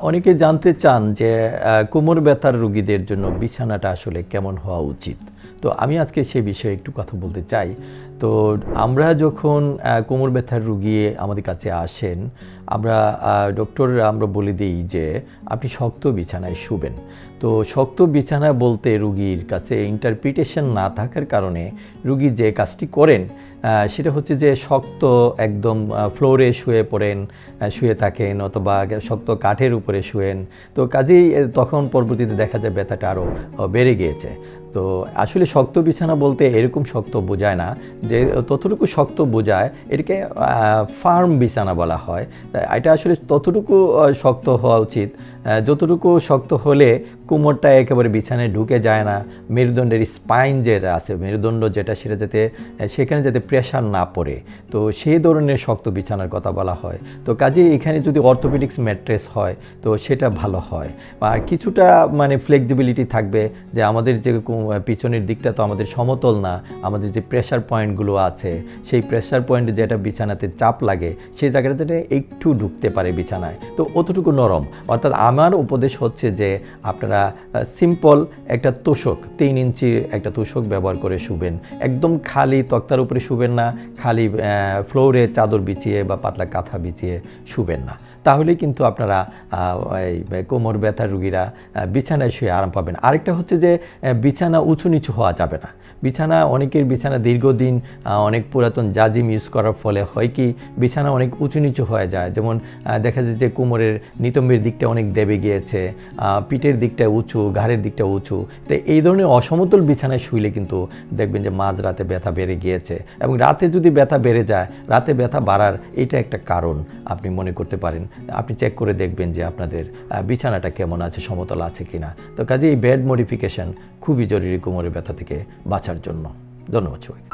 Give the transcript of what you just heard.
অনেকে জানতে চান যে কোমর ব্যথার রোগীদের জন্য বিছানাটা আসলে কেমন হওয়া উচিত। তো আমি আজকে সে বিষয়ে একটু কথা বলতে চাই। তো আমরা যখন কোমর ব্যথার রোগী আমাদের কাছে আসেন, আমরা বলে দিই যে আপনি শক্ত বিছানায় শুবেন। তো শক্ত বিছানা বলতে রোগীর কাছে ইন্টারপ্রিটেশন না থাকার কারণে রোগী যে কাজটি করেন সেটা হচ্ছে যে শক্ত একদম ফ্লোরে শুয়ে থাকেন অথবা শক্ত কাঠের উপরে শুয়েন। তো কাজেই তখন পরবর্তীতে দেখা যায় ব্যথাটা আরও বেড়ে গিয়েছে। তো আসলে শক্ত বিছানা বলতে এরকম শক্ত বোঝায় না, যে ততটুকু শক্ত বোঝায় এটাকে ফার্ম বিছানা বলা হয়। এটা আসলে ততটুকু শক্ত হওয়া উচিত যতটুকু শক্ত হলে কোমরটা একেবারে বিছানায় ঢুকে যায় না, মেরুদণ্ডের স্পাইন যেটা আছে, মেরুদণ্ড যেটা সেখানে যাতে প্রেশার না পড়ে, তো সেই ধরনের শক্ত বিছানার কথা বলা হয়। তো কাজেই এখানে যদি অর্থোপেডিক্স ম্যাট্রেস হয় তো সেটা ভালো হয়। আর কিছুটা ফ্লেক্সিবিলিটি থাকবে, যে আমাদের যে পিছনের দিকটা তো আমাদের সমতল না, আমাদের যে প্রেশার পয়েন্টগুলো আছে সেই প্রেশার পয়েন্টে যেটা বিছানাতে চাপ লাগে সেই জায়গাটা যেটা একটু ঢুকতে পারে বিছানায়, তো অতটুকু নরম। অর্থাৎ আমার উপদেশ হচ্ছে যে আপনারা সিম্পল একটা তোষক, 3 ইঞ্চির একটা তোষক ব্যবহার করে শুবেন। একদম খালি তক্তার উপরে শুবেন না, খালি ফ্লোরে চাদর বিছিয়ে বা পাতলা কাঁথা বিছিয়ে শুবেন না। তাহলে কিন্তু আপনারা কোমর ব্যথার রোগীরা বিছানায় শুয়ে আরাম পাবেন। আরেকটা হচ্ছে যে বিছানা উঁচু নিচু হওয়া যাবে না। অনেকের বিছানা দীর্ঘদিন অনেক পুরাতন জাজিম ইউজ করার ফলে হয় কি, বিছানা অনেক উঁচু নিচু হয়ে যায়। যেমন দেখা যায় যে কোমরের নিতম্বের দিকটা অনেক দেবে গিয়েছে, পিঠের দিকটা উঁচু, ঘাড়ের দিকটা উঁচু। তো এই ধরনের অসমতল বিছানায় শুইলে কিন্তু দেখবেন যে মাঝরাতে ব্যথা বেড়ে গিয়েছে, এবং রাতে যদি ব্যথা বেড়ে যায়, রাতে ব্যথা বাড়ার এটা একটা কারণ আপনি মনে করতে পারেন। আপনি চেক করে দেখবেন যে আপনাদের বিছানাটা কেমন আছে, সমতল আছে কিনা। তো কাজে এই বেড মডিফিকেশন খুবই জরুরি কোমরের ব্যথা থেকে বাঁচার জন্য। ধন্যবাদ সবাইকে।